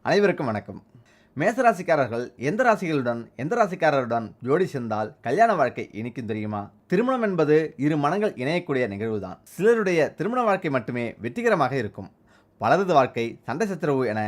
அனைவருக்கும் வணக்கம். மேசராசிக்காரர்கள் எந்த ராசிக்காரருடன் ஜோடி சேர்ந்தால் கல்யாண வாழ்க்கை இனிக்கும் தெரியுமா? திருமணம் என்பது இரு மனங்கள் இணையக்கூடிய நிகழ்வுதான். சிலருடைய திருமண வாழ்க்கை மட்டுமே வெற்றிகரமாக இருக்கும். பலரது வாழ்க்கை சண்டை சச்சரவு என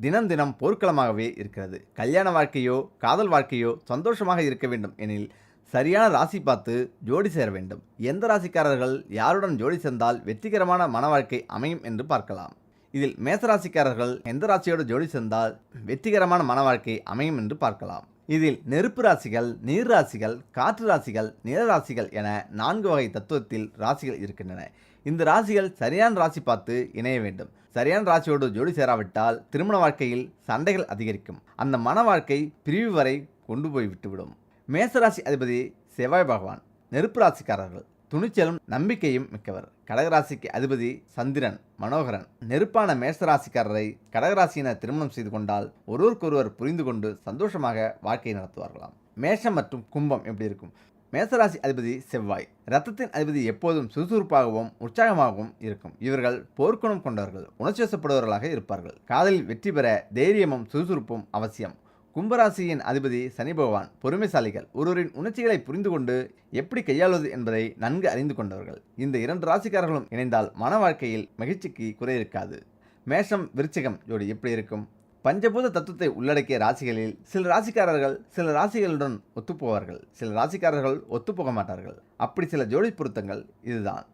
தினம் தினம் போர்க்களமாகவே இருக்கிறது. கல்யாண வாழ்க்கையோ காதல் வாழ்க்கையோ சந்தோஷமாக இருக்க வேண்டும் எனில் சரியான ராசி பார்த்து ஜோடி சேர வேண்டும். எந்த ராசிக்காரர்கள் யாருடன் ஜோடி சேர்ந்தால் வெற்றிகரமான மன வாழ்க்கை அமையும் என்று பார்க்கலாம். இதில் மேசராசிக்காரர்கள் எந்த ராசியோடு ஜோடி சேர்ந்தால் வெற்றிகரமான மன வாழ்க்கை அமையும் என்று பார்க்கலாம். இதில் நெருப்பு ராசிகள், நீர் ராசிகள், காற்று ராசிகள், நில ராசிகள் என 4 வகை தத்துவத்தில் ராசிகள் இருக்கின்றன. இந்த ராசிகள் சரியான ராசி பார்த்து இணைய வேண்டும். சரியான ராசியோடு ஜோடி சேராவிட்டால் திருமண வாழ்க்கையில் சண்டைகள் அதிகரிக்கும். அந்த மன வாழ்க்கை பிரிவு வரை கொண்டு போய் விட்டுவிடும். மேசராசி அதிபதி செவ்வாய் பகவான். நெருப்பு ராசிக்காரர்கள் துணிச்சலும் நம்பிக்கையும் மிக்கவர். கடகராசிக்கு அதிபதி சந்திரன் மனோகரன். நெருப்பான மேசராசிக்காரரை கடகராசியினர் திருமணம் செய்து கொண்டால் ஒருவருக்கொருவர் புரிந்து கொண்டு சந்தோஷமாக வாழ்க்கையை நடத்துவார்களாம். மேஷம் மற்றும் கும்பம் எப்படி இருக்கும்? மேசராசி அதிபதி செவ்வாய். இரத்தத்தின் அதிபதி எப்போதும் சுறுசுறுப்பாகவும் உற்சாகமாகவும் இருக்கும். இவர்கள் போர்க்குணம் கொண்டவர்கள், உணர்ச்சிவசப்படுபவர்களாக இருப்பார்கள். காதலில் வெற்றி பெற தைரியமும் சுறுசுறுப்பும் அவசியம். கும்பராசியின் அதிபதி சனி பகவான். பொறுமைசாலிகள். ஒருவரின் உணர்ச்சிகளை புரிந்து கொண்டு எப்படி கையாளுவது என்பதை நன்கு அறிந்து கொண்டவர்கள். இந்த 2 ராசிக்காரர்களும் இணைந்தால் மன வாழ்க்கையில் மகிழ்ச்சிக்கு குறை இருக்காது. மேஷம் விருச்சிகம் ஜோடி எப்படி இருக்கும்? பஞ்சபூத தத்துவத்தை உள்ளடக்கிய ராசிகளில் சில ராசிக்காரர்கள் சில ராசிகளுடன் ஒத்துப்போவார்கள், சில ராசிக்காரர்கள் ஒத்துப்போக மாட்டார்கள். அப்படி சில ஜோடி பொருத்தங்கள் இதுதான்.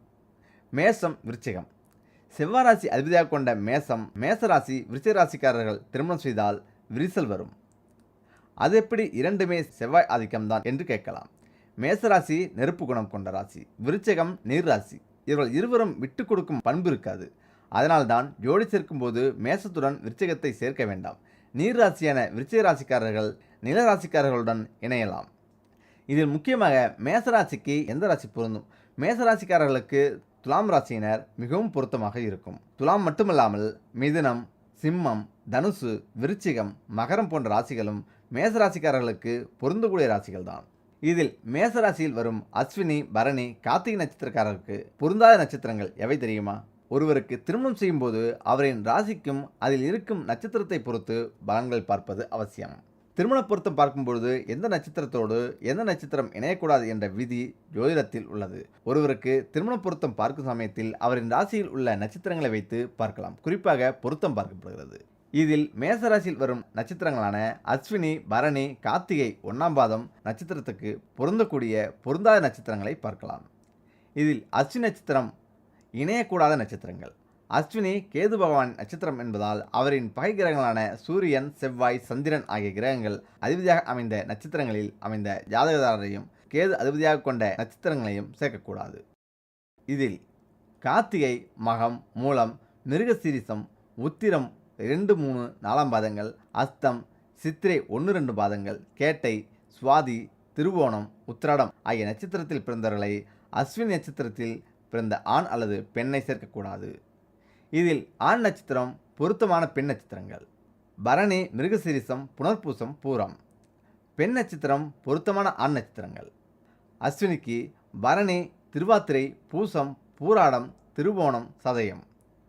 மேஷம் விருச்சிகம். செவ்வாய் அதிபதியாக கொண்ட மேசராசி விருச்சிக ராசிக்காரர்கள் திருமணம் செய்தால் விரிசல் வரும். அது எப்படி? இரண்டுமே செவ்வாய் ஆதிக்கம்தான் என்று கேட்கலாம். மேசராசி நெருப்பு குணம் கொண்ட ராசி, விருச்சகம் நீர் ராசி. இவர்கள் இருவரும் விட்டு கொடுக்கும் பண்பு இருக்காது. அதனால்தான் ஜோடி சேர்க்கும் போது மேசத்துடன் விருச்சகத்தை சேர்க்க வேண்டாம். நீர் ராசியான விருச்சிக ராசிக்காரர்கள் நில ராசிக்காரர்களுடன் இணையலாம். இதில் முக்கியமாக மேசராசிக்கு எந்த ராசி பொருந்தும்? மேசராசிக்காரர்களுக்கு துலாம் ராசியினர் மிகவும் பொருத்தமாக இருக்கும். துலாம் மட்டுமல்லாமல் மிதுனம், சிம்மம், தனுசு, விருச்சிகம், மகரம் போன்ற ராசிகளும் மேசராசிக்காரர்களுக்கு பொருந்தக்கூடிய ராசிகள் தான். இதில் மேசராசியில் வரும் அஸ்வினி, பரணி, கார்த்திகை நட்சத்திரக்காரருக்கு பொருந்தாத நட்சத்திரங்கள் எவை தெரியுமா? ஒருவருக்கு திருமணம் செய்யும் போது அவரின் ராசிக்கும் அதில் இருக்கும் நட்சத்திரத்தை பொறுத்து பலன்கள் பார்ப்பது அவசியம். திருமண பொருத்தம் பார்க்கும்பொழுது எந்த நட்சத்திரத்தோடு எந்த நட்சத்திரம் இணையக்கூடாது என்ற விதி ஜோதிடத்தில் உள்ளது. ஒருவருக்கு திருமண பொருத்தம் பார்க்கும் சமயத்தில் அவரின் ராசியில் உள்ள நட்சத்திரங்களை வைத்து பார்க்கலாம். குறிப்பாக பொருத்தம் பார்க்கப்படுகிறது. இதில் மேசராசியில் வரும் நட்சத்திரங்களான அஸ்வினி, பரணி, கார்த்திகை 1ஆம் பாதம் நட்சத்திரத்துக்கு பொருந்தக்கூடிய பொருந்தாத நட்சத்திரங்களை பார்க்கலாம். இதில் அஸ்வினி நட்சத்திரம் இணையக்கூடாத நட்சத்திரங்கள். அஸ்வினி கேது பகவான் நட்சத்திரம் என்பதால் அவரின் பகை கிரகங்களான சூரியன், செவ்வாய், சந்திரன் ஆகிய கிரகங்கள் அதிபதியாக அமைந்த நட்சத்திரங்களில் அமைந்த ஜாதகதாரரையும் கேது அதிபதியாக கொண்ட நட்சத்திரங்களையும் சேர்க்கக்கூடாது. இதில் கார்த்திகை, மகம், மூலம், மிருகசீரிசம், உத்திரம் 2, 3, 4ஆம் பாதங்கள், அஸ்தம், சித்திரை 1, 2 பாதங்கள், கேட்டை, சுவாதி, திருவோணம், உத்திராடம் ஆகிய நட்சத்திரத்தில் பிறந்தவர்களை அஸ்வினி நட்சத்திரத்தில் பிறந்த ஆண் அல்லது பெண்ணை சேர்க்கக்கூடாது. இதில் ஆண் நட்சத்திரம் பொருத்தமான பெண் நட்சத்திரங்கள் பரணி, மிருகசீரிசம், புனர்பூசம், பூரம். பெண் நட்சத்திரம் பொருத்தமான ஆண் நட்சத்திரங்கள் அஸ்வினிக்கு பரணி, திருவாத்திரை, பூசம், பூராடம், திருவோணம், சதயம்.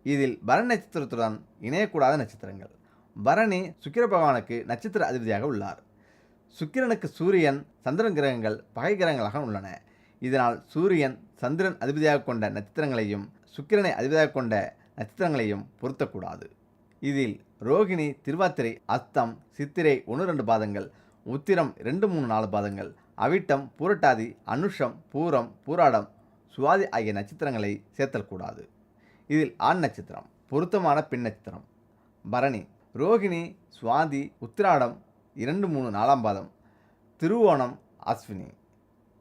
இதில் பரணி நட்சத்திரத்துடன் இணையக்கூடாத நட்சத்திரங்கள். பரணி சுக்கிர பகவானுக்கு நட்சத்திர அதிபதியாக உள்ளார். சுக்கிரனுக்கு சூரியன், சந்திரன் கிரகங்கள் பகை கிரகங்களாக உள்ளன. இதனால் சூரியன், சந்திரன் அதிபதியாக கொண்ட நட்சத்திரங்களையும் சுக்கிரனை அதிபதியாக கொண்ட நட்சத்திரங்களையும் பொருத்தக்கூடாது. இதில் ரோகிணி, திருவாத்திரை, அஸ்தம், சித்திரை 1, 2 பாதங்கள், உத்திரம் 2, 3, 4 பாதங்கள், அவிட்டம், பூரட்டாதி, அனுஷம், பூரம், பூராடம், சுவாதி ஆகிய நட்சத்திரங்களை சேர்த்தல் கூடாது. இதில் ஆண் நட்சத்திரம் பொருத்தமான பெண் நட்சத்திரம் பரணி, ரோகிணி, சுவாதி, உத்திராடம் 2, 3, 4ஆம் பாதம், திருவோணம், அஸ்வினி.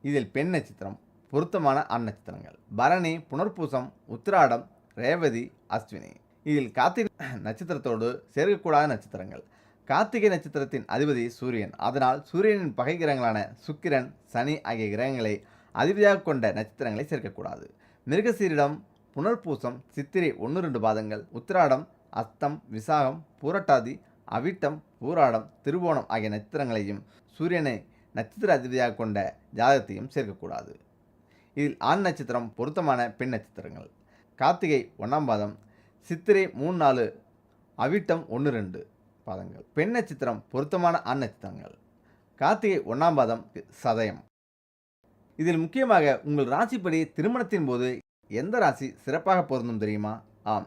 இதில் பெண் நட்சத்திரம் பொருத்தமான ஆண் நட்சத்திரங்கள் பரணி, புனர்பூசம், உத்திராடம், ரேவதி, அஸ்வினி. இதில் கார்த்திகை நட்சத்திரத்தோடு சேர்க்கக்கூடாத நட்சத்திரங்கள். கார்த்திகை நட்சத்திரத்தின் அதிபதி சூரியன். அதனால் சூரியனின் பகை கிரகங்களான சுக்கிரன், சனி ஆகிய கிரகங்களை அதிபதியாக கொண்ட நட்சத்திரங்களை சேர்க்கக்கூடாது. மிருகசீரிடம், புனர்பூசம், சித்திரை 1, 2 பாதங்கள், உத்திராடம், அஸ்தம், விசாகம், பூரட்டாதி, அவிட்டம், பூராடம், திருவோணம் ஆகிய நட்சத்திரங்களையும் சூரியனை நட்சத்திர அதிபதியாக கொண்ட ஜாதகத்தையும் சேர்க்கக்கூடாது. இதில் ஆண் நட்சத்திரம் பொருத்தமான பெண் நட்சத்திரங்கள் கார்த்திகை 1ஆம் பாதம், சித்திரை 3, 4, அவிட்டம் 1, 2, பாதங்கள். பெண் நட்சத்திரம் பொருத்தமான ஆண் நட்சத்திரங்கள். கார்த்திகை 1ஆம் பாதம், சதயம். இதில் முக்கியமாக உங்கள் ராசிப்படி திருமணத்தின் போது எந்த ராசி சிறப்பாக பொருந்தும் தெரியுமா? ஆம்,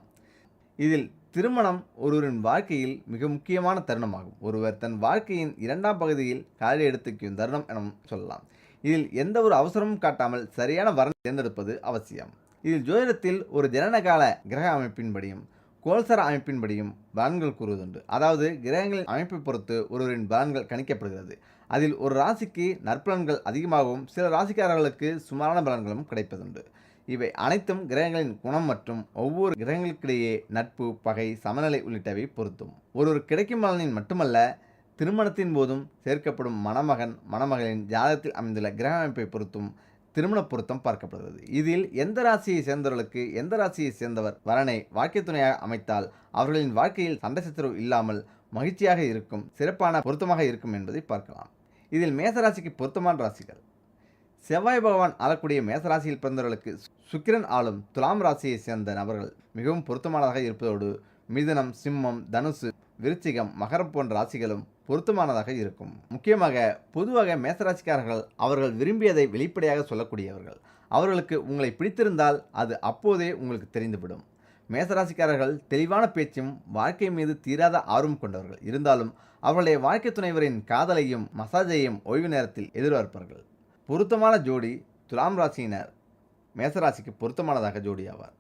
இதில் திருமணம் ஒருவரின் வாழ்க்கையில் மிக முக்கியமான தருணமாகும். ஒருவர் தன் வாழ்க்கையின் 2ஆம் பகுதியில் காலை எடுத்து வைக்கும் தருணம் என சொல்லலாம். இதில் எந்த ஒரு அவசரமும் காட்டாமல் சரியான வரனை தேர்ந்தெடுப்பது அவசியம். இதில் ஜோதிடத்தில் ஒரு ஜனனகால கிரக அமைப்பின்படியும் கோல்சர அமைப்பின்படியும் பலன்கள் கூறுவதுண்டு. அதாவது கிரகங்களின் அமைப்பை பொறுத்து ஒருவரின் பலன்கள் கணிக்கப்படுகிறது. அதில் ஒரு ராசிக்கு நற்பலன்கள் அதிகமாகவும் சில ராசிக்காரர்களுக்கு சுமாரான பலன்களும் கிடைப்பதுண்டு. இவை அனைத்தும் கிரகங்களின் குணம் மற்றும் ஒவ்வொரு கிரகங்களுக்கிடையே நட்பு, பகை, சமநிலை உள்ளிட்டவை பொருத்தும். ஒருவர் கிடைக்கும் பலனின் மட்டுமல்ல, திருமணத்தின் போதும் சேர்க்கப்படும் மணமகன் மணமகளின் ஜாதகத்தில் அமைந்துள்ள கிரக அமைப்பை பொறுத்தும் திருமண பொருத்தம் பார்க்கப்படுகிறது. இதில் எந்த ராசியை சேர்ந்தவர்களுக்கு எந்த ராசியை சேர்ந்தவர் வரனை வாழ்க்கை துணையாக அமைத்தால் அவர்களின் வாழ்க்கையில் சண்டை சச்சரவு இல்லாமல் மகிழ்ச்சியாக இருக்கும், சிறப்பான பொருத்தமாக இருக்கும் என்பதை பார்க்கலாம். இதில் மேசராசிக்கு பொருத்தமான ராசிகள். செவ்வாய் பகவான் ஆளக்கூடிய மேசராசியில் பிறந்தவர்களுக்கு சுக்கிரன் ஆளும் துலாம் ராசியை சேர்ந்த நபர்கள் மிகவும் பொருத்தமானதாக இருப்பதோடு மிதுனம், சிம்மம், தனுசு, விருச்சிகம், மகரம் போன்ற ராசிகளும் பொருத்தமானதாக இருக்கும். முக்கியமாக பொதுவாக மேசராசிக்காரர்கள் அவர்கள் விரும்பியதை வெளிப்படையாக சொல்லக்கூடியவர்கள். அவர்களுக்கு உங்களை பிடித்திருந்தால் அது அப்போதே உங்களுக்கு தெரிந்துவிடும். மேசராசிக்காரர்கள் தெளிவான பேச்சும் வாழ்க்கை மீது தீராத ஆர்வம் கொண்டவர்கள். இருந்தாலும் அவர்களுடைய வாழ்க்கை துணைவரின் காதலையும் மசாஜையும் ஓய்வு நேரத்தில் எதிர்பார்ப்பார்கள். பொருத்தமான ஜோடி துலாம் ராசியினர் மேசராசிக்கு பொருத்தமானதாக ஜோடி ஆவார்.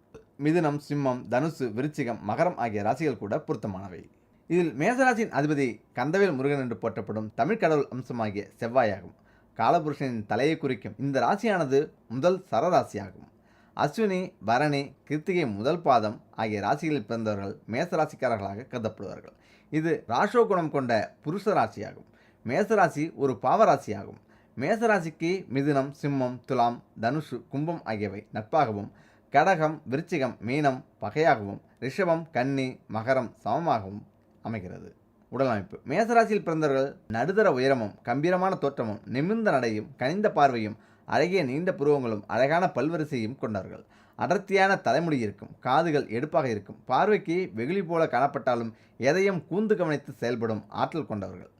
மிதுனம், சிம்மம், தனுசு, விருச்சிகம், மகரம் ஆகிய ராசிகள் கூட பொருத்தமானவை. இதில் மேசராசியின் அதிபதி கந்தவேல் முருகன் என்று போற்றப்படும் தமிழ் கடவுள் அம்சமாகிய செவ்வாயாகும். காலபுருஷனின் தலையை குறிக்கும் இந்த ராசியானது முதல் சரராசியாகும். அஸ்வினி, பரணி, கிருத்திகை முதல் பாதம் ஆகிய ராசிகளில் பிறந்தவர்கள் மேசராசிக்காரர்களாக கருதப்படுவார்கள். இது ராசோகுணம் கொண்ட புருஷ ராசியாகும். மேசராசி ஒரு பாவராசியாகும். மேசராசிக்கு மிதுனம், சிம்மம், துலாம், தனுஷு, கும்பம் ஆகியவை நட்பாகவும், கடகம், விருச்சிகம், மீனம் பகையாகவும், ரிஷபம், கன்னி, மகரம் சமமாகவும் அமைகிறது. உடலமைப்பு. மேசராசியில் பிறந்தவர்கள் நடுத்தர உயரமும் கம்பீரமான தோற்றமும் நிமிர்ந்த நடையும் கனிந்த பார்வையும் அழகிய நீண்ட புருவங்களும் அழகான பல்வரிசையும் கொண்டவர்கள். அடர்த்தியான தலைமுடி இருக்கும். காதுகள் எடுப்பாக இருக்கும். பார்வைக்கு வெகுளி போல காணப்பட்டாலும் எதையும் கூர்ந்து கவனித்து செயல்படும் ஆற்றல் கொண்டவர்கள்.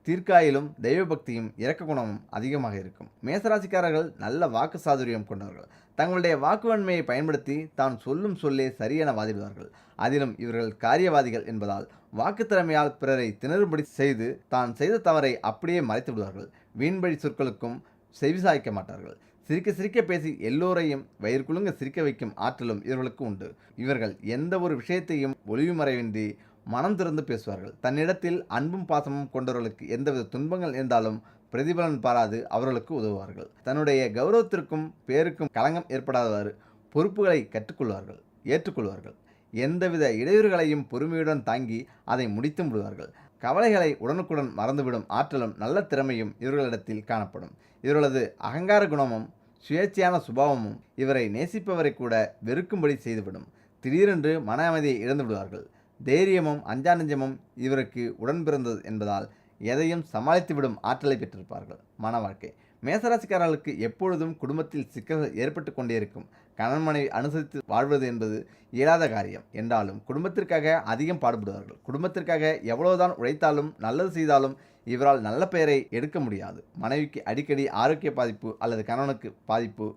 தீர்க்காயிலும் தெய்வ பக்தியும் இரக்க குணமும் அதிகமாக இருக்கும். மேசராசிக்காரர்கள் நல்ல வாக்கு சாதுரியம் கொண்டவர்கள். தங்களுடைய வாக்குவன்மையை பயன்படுத்தி தான் சொல்லும் சொல்லே சரியென வாதிடுவார்கள். அதிலும் இவர்கள் காரியவாதிகள் என்பதால் வாக்கு திறமையால் பிறரை திணறும்படி செய்து தான் செய்த தவறை அப்படியே மறைத்து விடுவார்கள். வீண்பழி சொற்களுக்கும் செவிசாய்க்க மாட்டார்கள். சிரிக்க சிரிக்க பேசி எல்லோரையும் வயிறு குலுங்க சிரிக்க வைக்கும் ஆற்றலும் இவர்களுக்கு உண்டு. இவர்கள் எந்த ஒரு விஷயத்தையும் ஒளிவு மறைவின்றி மனம் திறந்து பேசுவார்கள். தன்னிடத்தில் அன்பும் பாசமும் கொண்டவர்களுக்கு எந்தவித துன்பங்கள் இருந்தாலும் பிரதிபலன் பாராது அவர்களுக்கு உதவுவார்கள். தன்னுடைய கௌரவத்திற்கும் பேருக்கும் களங்கம் ஏற்படாதவாறு பொறுப்புகளை கற்றுக்கொள்வார்கள், ஏற்றுக்கொள்வார்கள். எந்தவித இடையூறுகளையும் பொறுமையுடன் தாங்கி அதை முடித்து விடுவார்கள். கவலைகளை உடனுக்குடன் மறந்துவிடும் ஆற்றலும் நல்ல திறமையும் இவர்களிடத்தில் காணப்படும். இவர்களது அகங்கார குணமும் சுயேட்சையான சுபாவமும் இவரை நேசிப்பவரை கூட வெறுக்கும்படி செய்துவிடும். திடீரென்று மன அமைதியை இழந்து விடுவார்கள். தைரியமும் அஞ்சா நெஞ்சமும் இவருக்கு உடன் பிறந்தது என்பதால் எதையும் சமாளித்துவிடும் ஆற்றலை பெற்றிருப்பார்கள். மன வாழ்க்கை. மேசராசிக்காரர்களுக்கு எப்பொழுதும் குடும்பத்தில் சிக்கல்கள் ஏற்பட்டு கொண்டே இருக்கும். கணவன் மனைவி அனுசரித்து வாழ்வது என்பது இயலாத காரியம் என்றாலும் குடும்பத்திற்காக அதிகம் பாடுபடுவார்கள். குடும்பத்திற்காக எவ்வளவுதான் உழைத்தாலும் நல்லது செய்தாலும் இவரால் நல்ல பெயரை எடுக்க முடியாது. மனைவிக்கு அடிக்கடி ஆரோக்கிய பாதிப்பு அல்லது கணவனுக்கு பாதிப்பு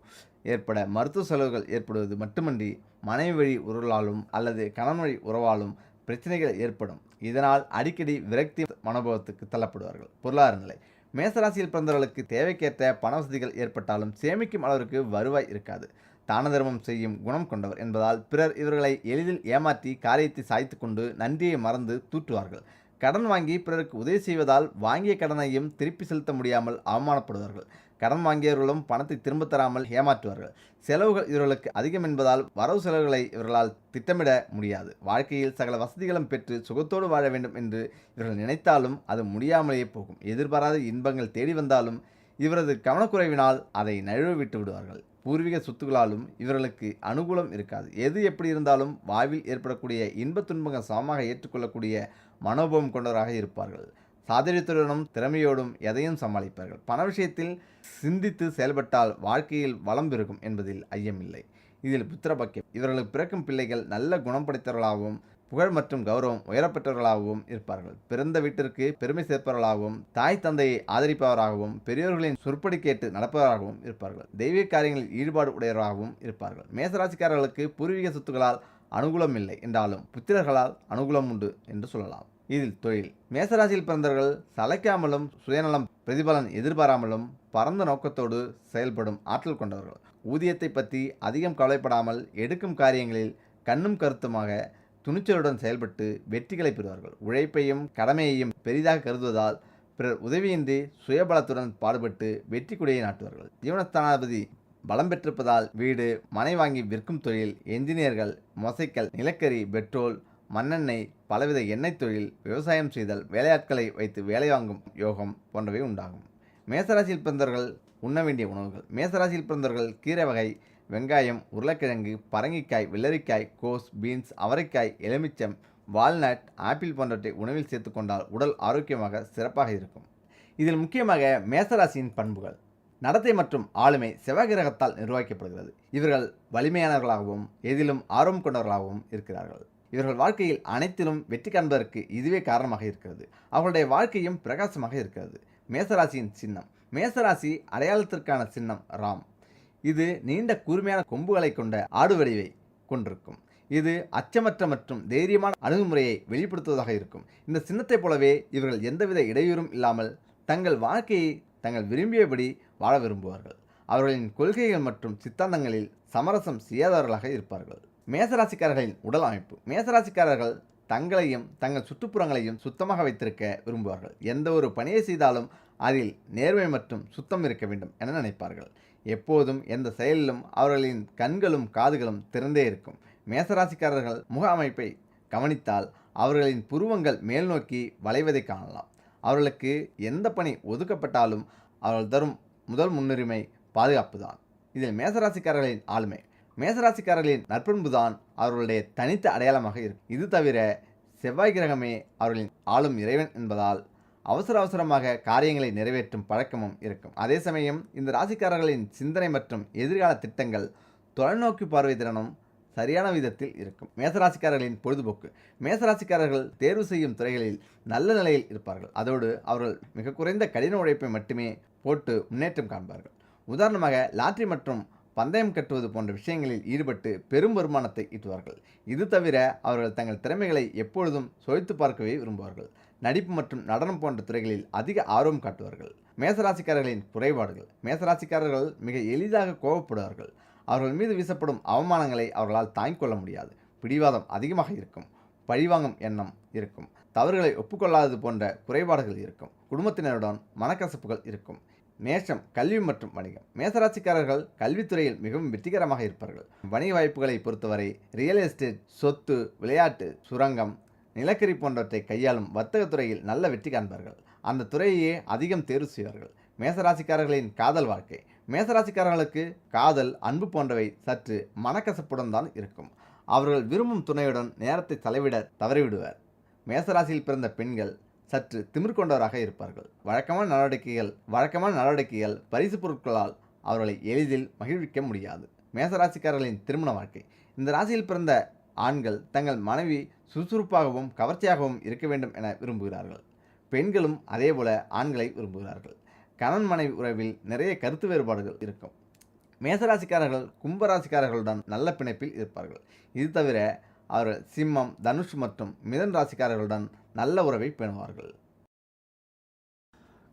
ஏற்பட மருத்துவ செலவுகள் ஏற்படுவது மட்டுமன்றி மனைவி வழி உறவாலும் அல்லது கணவன் வழி உறவாலும் பிரச்சனைகள் ஏற்படும். இதனால் அடிக்கடி விரக்தி மனோபாவத்துக்கு தள்ளப்படுவார்கள். பொருளாதார நிலை. மேசராசியில் பிறந்தவர்களுக்கு தேவைக்கேற்ற பண வசதிகள் ஏற்பட்டாலும் சேமிக்கும் அளவிற்கு வருவாய் இருக்காது. தான தர்மம் செய்யும் குணம் கொண்டவர் என்பதால் பிறர் இவர்களை எளிதில் ஏமாற்றி காரியத்தை சாய்த்து கொண்டு நன்றியை மறந்து தூற்றுவார்கள். கடன் வாங்கி பிறருக்கு உதவி செய்வதால் வாங்கிய கடனையும் திருப்பி செலுத்த முடியாமல் அவமானப்படுவார்கள். கடன் வாங்கியவர்களும் பணத்தை திரும்ப தராமல் ஏமாற்றுவார்கள். செலவுகள் இவர்களுக்கு அதிகம் என்பதால் வரவு செலவுகளை இவர்களால் திட்டமிட முடியாது. வாழ்க்கையில் சகல வசதிகளும் பெற்று சுகத்தோடு வாழ வேண்டும் என்று இவர்கள் நினைத்தாலும் அது முடியாமலேயே போகும். எதிர்பாராத இன்பங்கள் தேடி வந்தாலும் இவரது கவனக்குறைவினால் அதை நழுவ விட்டு விடுவார்கள். பூர்வீக சொத்துக்களாலும் இவர்களுக்கு அனுகூலம் இருக்காது. எது எப்படி இருந்தாலும் வாழ்வில் ஏற்படக்கூடிய இன்ப துன்பங்கள் சமமாக ஏற்றுக்கொள்ளக்கூடிய மனோபாவம் கொண்டவராக இருப்பார்கள். சாதுரியத்துடனும் திறமையோடும் எதையும் சமாளிப்பார்கள். பண விஷயத்தில் சிந்தித்து செயல்பட்டால் வாழ்க்கையில் வளம் பெருகும் என்பதில் ஐயமில்லை. இதில் புத்திரபாக்கியம். இவர்களுக்கு பிறக்கும் பிள்ளைகள் நல்ல குணம் படைத்தவர்களாகவும் புகழ் மற்றும் கௌரவம் உயரப்பெற்றவர்களாகவும் இருப்பார்கள். பிறந்த வீட்டிற்கு பெருமை சேர்ப்பவர்களாகவும், தாய் தந்தையை ஆதரிப்பவராகவும், பெரியோர்களின் சொற்படி கேட்டு நடப்பவராகவும் இருப்பார்கள். தெய்வீக காரியங்களில் ஈடுபாடு உடையவராகவும் இருப்பார்கள். மேசராசிக்காரர்களுக்கு பூர்வீக சொத்துக்களால் அனுகூலம் இல்லை என்றாலும் புத்திரர்களால் அனுகூலம் உண்டு என்று சொல்லலாம். இதில் தொழில். மேசராசியில் பிறந்தவர்கள் சளைக்காமலும், சுயநலம் பிரதிபலன் எதிர்பாராமலும், பரந்த நோக்கத்தோடு செயல்படும் ஆற்றல் கொண்டவர்கள். ஊதியத்தை பற்றி அதிகம் கவலைப்படாமல் எடுக்கும் காரியங்களில் கண்ணும் கருத்துமாக துணிச்சலுடன் செயல்பட்டு வெற்றிகளை பெறுவார்கள். உழைப்பையும் கடமையையும் பெரிதாக கருதுவதால் பிறர் உதவியின்றி சுயபலத்துடன் பாடுபட்டு வெற்றி கொடியை நாட்டுவார்கள். ஜீவனஸ்தானாதிபதி பலம் பெற்றிருப்பதால் வீடு மனை வாங்கி விற்கும் தொழில், என்ஜினியர்கள், மொசைக்கல், நிலக்கரி, பெட்ரோல், மண்ணெண்ணெய், பலவித எண்ணெய் தொழில், விவசாயம் செய்தல், வேலையாட்களை வைத்து வேலை வாங்கும் யோகம் போன்றவை உண்டாகும். மேசராசியில் பிறந்தவர்கள் உண்ண வேண்டிய உணவுகள். மேசராசியில் பிறந்தவர்கள் கீரை வகை, வெங்காயம், உருளைக்கிழங்கு, பரங்கிக்காய், வெள்ளரிக்காய், கோஸ், பீன்ஸ், அவரைக்காய், எலுமிச்சம், வால்நட், ஆப்பிள் போன்றவற்றை உணவில் சேர்த்துக்கொண்டால் உடல் ஆரோக்கியமாக சிறப்பாக இருக்கும். இதில் முக்கியமாக மேசராசியின் பண்புகள். நடத்தை மற்றும் ஆளுமை செவ்வாய் கிரகத்தால் நிர்வகிக்கப்படுகிறது. இவர்கள் வலிமையானவர்களாகவும் எதிலும் ஆர்வம் கொண்டவர்களாகவும் இருக்கிறார்கள். இவர்கள் வாழ்க்கையில் அனைத்திலும் வெற்றி காண்பதற்கு இதுவே காரணமாக இருக்கிறது. அவர்களுடைய வாழ்க்கையும் பிரகாசமாக இருக்கிறது. மேசராசியின் சின்னம். மேசராசி அடையாளத்திற்கான சின்னம் ராம். இது நீண்ட கூர்மையான கொம்புகளை கொண்ட ஆடு வடிவை கொண்டிருக்கும். இது அச்சமற்ற மற்றும் தைரியமான அணுகுமுறையை வெளிப்படுத்துவதாக இருக்கும். இந்த சின்னத்தைப் போலவே இவர்கள் எந்தவித இடையூறும் இல்லாமல் தங்கள் வாழ்க்கையை தங்கள் விரும்பியபடி வாழ விரும்புவார்கள். அவர்களின் கொள்கைகள் மற்றும் சித்தாந்தங்களில் சமரசம் செய்யாதவர்களாக இருப்பார்கள். மேசராசிக்காரர்களின் உடல் அமைப்பு. மேசராசிக்காரர்கள் தங்களையும் தங்கள் சுற்றுப்புறங்களையும் சுத்தமாக வைத்திருக்க விரும்புவார்கள். எந்த ஒரு பணியை செய்தாலும் அதில் நேர்மை மற்றும் சுத்தம் இருக்க வேண்டும் என நினைப்பார்கள். எப்போதும் எந்த செயலிலும் அவர்களின் கண்களும் காதுகளும் திறந்தே இருக்கும். மேசராசிக்காரர்கள் முக அமைப்பை கவனித்தால் அவர்களின் புருவங்கள் மேல் நோக்கி வளைவதை காணலாம். அவர்களுக்கு எந்த பணி ஒதுக்கப்பட்டாலும் அவர்கள் தரும் முதல் முன்னுரிமை பாதுகாப்பு தான். இதில் மேசராசிக்காரர்களின் ஆளுமை. மேசராசிக்காரர்களின் நற்பண்புதான் அவர்களுடைய தனித்த அடையாளமாக இருக்கும். இது தவிர செவ்வாய் கிரகமே அவர்களின் ஆளும் இறைவன் என்பதால் அவசரமாக காரியங்களை நிறைவேற்றும் பழக்கமும் இருக்கும். அதே சமயம் இந்த ராசிக்காரர்களின் சிந்தனை மற்றும் எதிர்கால திட்டங்கள் தொலைநோக்கி பார்வை திறனும் சரியான விதத்தில் இருக்கும். மேசராசிக்காரர்களின் பொழுதுபோக்கு. மேசராசிக்காரர்கள் தேர்வு செய்யும் துறைகளில் நல்ல நிலையில் இருப்பார்கள். அதோடு அவர்கள் மிக குறைந்த கடின உழைப்பை மட்டுமே போட்டு முன்னேற்றம் காண்பார்கள். உதாரணமாக லாட்டரி மற்றும் பந்தயம் கட்டுவது போன்ற விஷயங்களில் ஈடுபட்டு பெரும் வருமானத்தை ஈட்டுவார்கள். இது தவிர அவர்கள் தங்கள் திறமைகளை எப்பொழுதும் சோதித்து பார்க்கவே விரும்புவார்கள். நடிப்பு மற்றும் நடனம் போன்ற துறைகளில் அதிக ஆர்வம் காட்டுவார்கள். மேசராசிக்காரர்களின் குறைபாடுகள். மேசராசிக்காரர்கள் மிக எளிதாக கோபப்படுவார்கள். அவர்கள் மீது வீசப்படும் அவமானங்களை அவர்களால் தாங்கிக் கொள்ள முடியாது. பிடிவாதம் அதிகமாக இருக்கும். பழிவாங்கும் எண்ணம் இருக்கும். தவறுகளை ஒப்புக்கொள்ளாதது போன்ற குறைபாடுகள் இருக்கும். குடும்பத்தினருடன் மனக்கசப்புகள் இருக்கும். நேசம், கல்வி மற்றும் வணிகம். மேசராசிக்காரர்கள் கல்வித்துறையில் மிகவும் வெற்றிகரமாக இருப்பார்கள். வணிக வாய்ப்புகளை பொறுத்தவரை ரியல் எஸ்டேட், சொத்து, விளையாட்டு, சுரங்கம், நிலக்கரி போன்றவற்றை கையாளும் வர்த்தக துறையில் நல்ல வெற்றி காண்பார்கள். அந்த துறையையே அதிகம் தேர்வு செய்வார்கள். மேசராசிக்காரர்களின் காதல் வாழ்க்கை. மேசராசிக்காரர்களுக்கு காதல், அன்பு போன்றவை சற்று மனக்கசப்புடன் தான் இருக்கும். அவர்கள் விரும்பும் துணையுடன் நேரத்தை செலவிட தவறிவிடுவர். மேசராசியில் பிறந்த பெண்கள் சற்று திமிர் கொண்டவராக இருப்பார்கள். வழக்கமான நடவடிக்கைகள் பரிசு பொருட்களால் அவர்களை எளிதில் மகிழ்விக்க முடியாது. மேசராசிக்காரர்களின் திருமண வாழ்க்கை. இந்த ராசியில் பிறந்த ஆண்கள் தங்கள் மனைவி சுறுசுறுப்பாகவும் கவர்ச்சியாகவும் இருக்க வேண்டும் என விரும்புகிறார்கள். பெண்களும் அதேபோல ஆண்களை விரும்புகிறார்கள். கணவன் மனைவி உறவில் நிறைய கருத்து வேறுபாடுகள் இருக்கும். மேசராசிக்காரர்கள் கும்பராசிக்காரர்களுடன் நல்ல பிணைப்பில் இருப்பார்கள். இது தவிர அவர்கள் சிம்மம், தனுஷ் மற்றும் மிதன் ராசிக்காரர்களுடன் நல்ல உறவை பேணுவார்கள்.